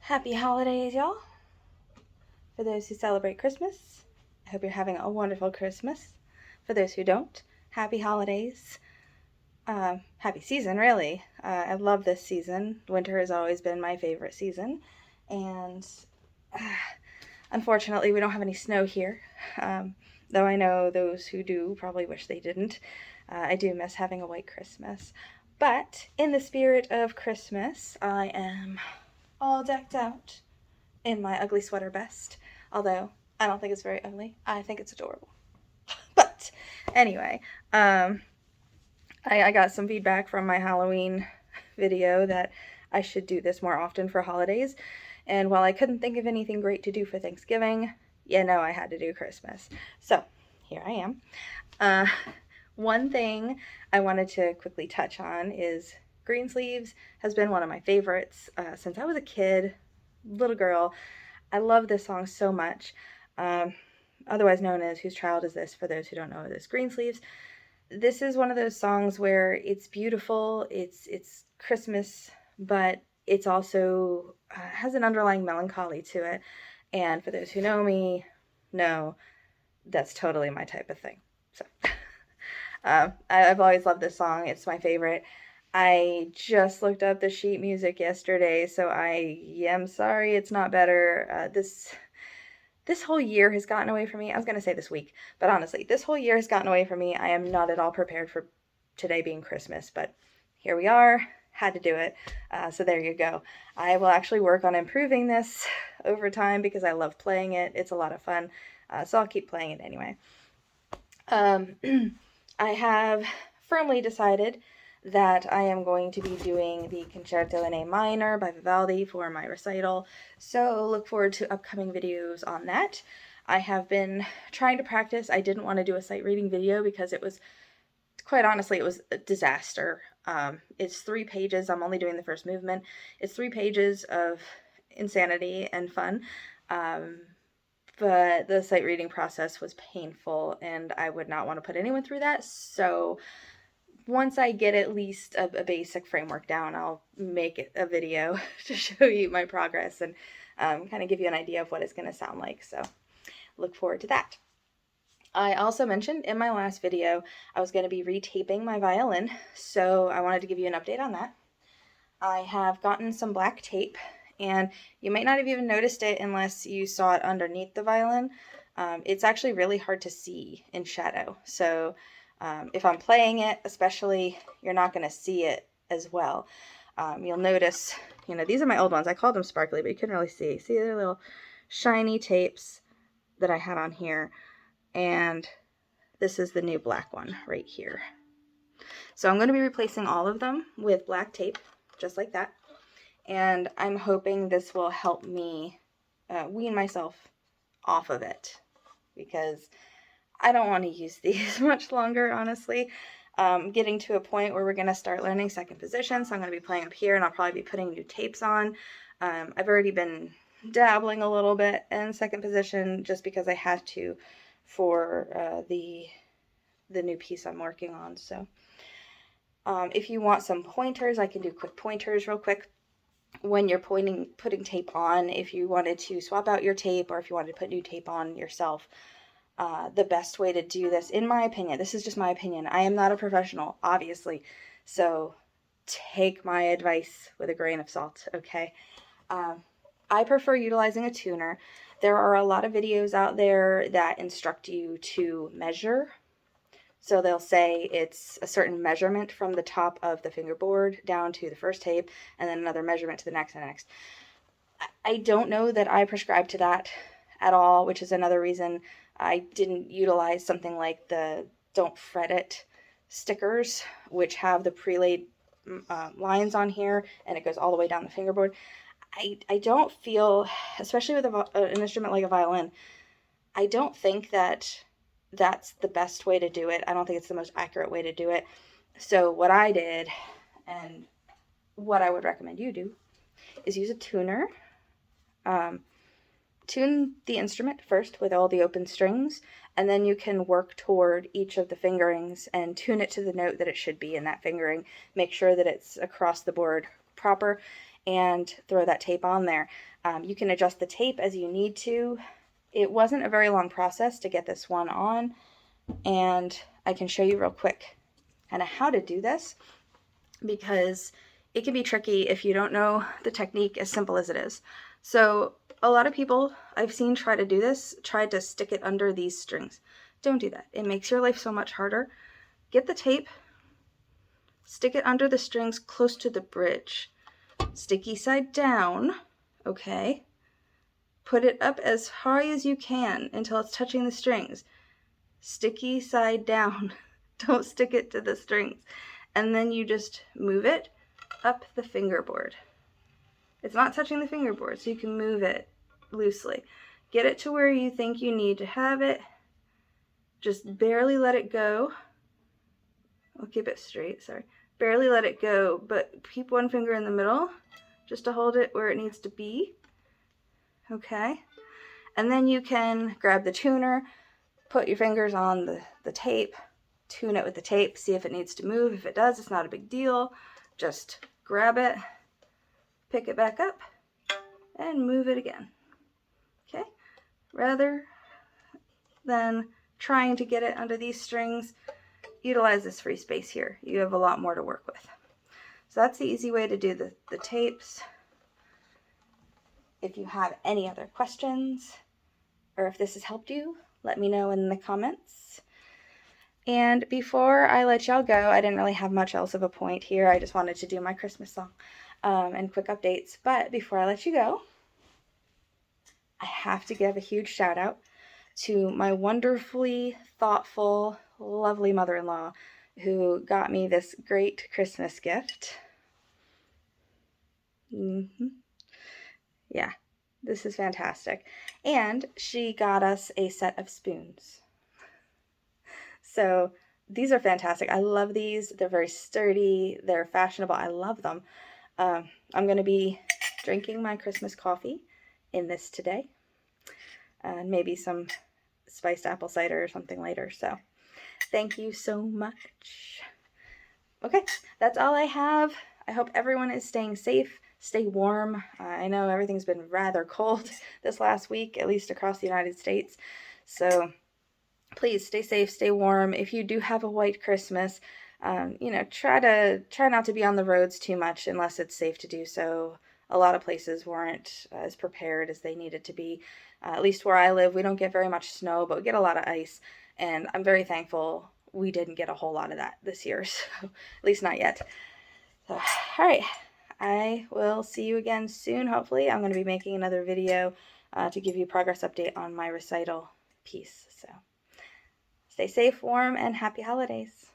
Happy holidays, y'all. For those who celebrate Christmas, I hope you're having a wonderful Christmas. For those who don't, happy holidays. Happy season, really. I love this season. Winter has always been my favorite season. And unfortunately, we don't have any snow here. Though I know those who do probably wish they didn't. I do miss having a white Christmas. But in the spirit of Christmas, I am all decked out in my ugly sweater best. Although I don't think it's very ugly. I think it's adorable. But anyway, I got some feedback from my Halloween video that I should do this more often for holidays. And while I couldn't think of anything great to do for Thanksgiving, I had to do Christmas. So here I am. One thing I wanted to quickly touch on is Greensleeves has been one of my favorites since I was a kid, little girl. I love this song so much. Otherwise known as Whose Child Is This, for those who don't know it is Greensleeves. This is one of those songs where it's beautiful, it's Christmas, but it's also has an underlying melancholy to it. And for those who know me, know that's totally my type of thing. So I've always loved this song. It's my favorite. I just looked up the sheet music yesterday, so I am sorry it's not better. This whole year has gotten away from me. I was going to say this week, but honestly, this whole year has gotten away from me. I am not at all prepared for today being Christmas, but here we are. Had to do it. So there you go. I will actually work on improving this over time because I love playing it. It's a lot of fun. So I'll keep playing it anyway. I have firmly decided that I am going to be doing the Concerto in A Minor by Vivaldi for my recital, so look forward to upcoming videos on that. I have been trying to practice. I didn't want to do a sight reading video because it was, quite honestly, it was a disaster. It's 3 pages. I'm only doing the first movement. It's 3 pages of insanity and fun. But the sight reading process was painful, and I would not want to put anyone through that, so once I get at least a basic framework down, I'll make it a video to show you my progress and kind of give you an idea of what it's going to sound like. So look forward to that. I also mentioned in my last video I was going to be retaping my violin, so I wanted to give you an update on that. I have gotten some black tape, and you might not have even noticed it unless you saw it underneath the violin. It's actually really hard to see in shadow, so if I'm playing it, especially, you're not going to see it as well. You'll notice, these are my old ones. I called them sparkly, but you couldn't really see. See, they're little shiny tapes that I had on here. And this is the new black one right here. So I'm going to be replacing all of them with black tape, just like that. And I'm hoping this will help me wean myself off of it, because I don't want to use these much longer, honestly. Getting to a point where we're going to start learning second position, so I'm going to be playing up here, and I'll probably be putting new tapes on. I've already been dabbling a little bit in second position just because I had to for the new piece I'm working on. So if you want some pointers, I can do quick pointers real quick. When you're putting tape on, if you wanted to swap out your tape or if you wanted to put new tape on yourself, the best way to do this, in my opinion, this is just my opinion, I am not a professional, obviously, so take my advice with a grain of salt, okay? I prefer utilizing a tuner. There are a lot of videos out there that instruct you to measure. So they'll say it's a certain measurement from the top of the fingerboard down to the first tape, and then another measurement to the next and the next. I don't know that I prescribe to that at all, which is another reason I didn't utilize something like the Don't Fret It stickers, which have the pre-laid lines on here, and it goes all the way down the fingerboard. I don't feel, especially with an instrument like a violin, I don't think that that's the best way to do it. I don't think it's the most accurate way to do it. So what I did, and what I would recommend you do, is use a tuner. Tune the instrument first with all the open strings, and then you can work toward each of the fingerings and tune it to the note that it should be in that fingering. Make sure that it's across the board proper, and throw that tape on there. You can adjust the tape as you need to. It wasn't a very long process to get this one on, and I can show you real quick kind of how to do this, because it can be tricky if you don't know the technique, as simple as it is. So a lot of people I've seen try to do this, try to stick it under these strings. Don't do that. It makes your life so much harder. Get the tape, stick it under the strings close to the bridge. Sticky side down, okay? Put it up as high as you can until it's touching the strings. Sticky side down. Don't stick it to the strings. And then you just move it up the fingerboard. It's not touching the fingerboard, so you can move it loosely. Get it to where you think you need to have it. Just barely let it go. I'll keep it straight, sorry. Barely let it go, but keep one finger in the middle just to hold it where it needs to be. Okay? And then you can grab the tuner, put your fingers on the tape, tune it with the tape, see if it needs to move. If it does, it's not a big deal. Just grab it, pick it back up, and move it again. Okay? Rather than trying to get it under these strings, utilize this free space here. You have a lot more to work with. So that's the easy way to do the tapes. If you have any other questions, or if this has helped you, let me know in the comments. And before I let y'all go, I didn't really have much else of a point here. I just wanted to do my Christmas song and quick updates. But before I let you go, I have to give a huge shout out to my wonderfully thoughtful, lovely mother-in-law who got me this great Christmas gift. Yeah, this is fantastic. And she got us a set of spoons. So these are fantastic. I love these. They're very sturdy. They're fashionable. I love them. I'm going to be drinking my Christmas coffee in this today. And maybe some spiced apple cider or something later. So thank you so much. Okay, that's all I have. I hope everyone is staying safe. Stay warm. I know everything's been rather cold this last week, at least across the United States. So please stay safe, stay warm. If you do have a white Christmas, try not to be on the roads too much unless it's safe to do so. A lot of places weren't as prepared as they needed to be. At least where I live, we don't get very much snow, but we get a lot of ice. And I'm very thankful we didn't get a whole lot of that this year. So at least not yet. So, all right. I will see you again soon, hopefully. I'm going to be making another video to give you a progress update on my recital piece. So stay safe, warm, and happy holidays.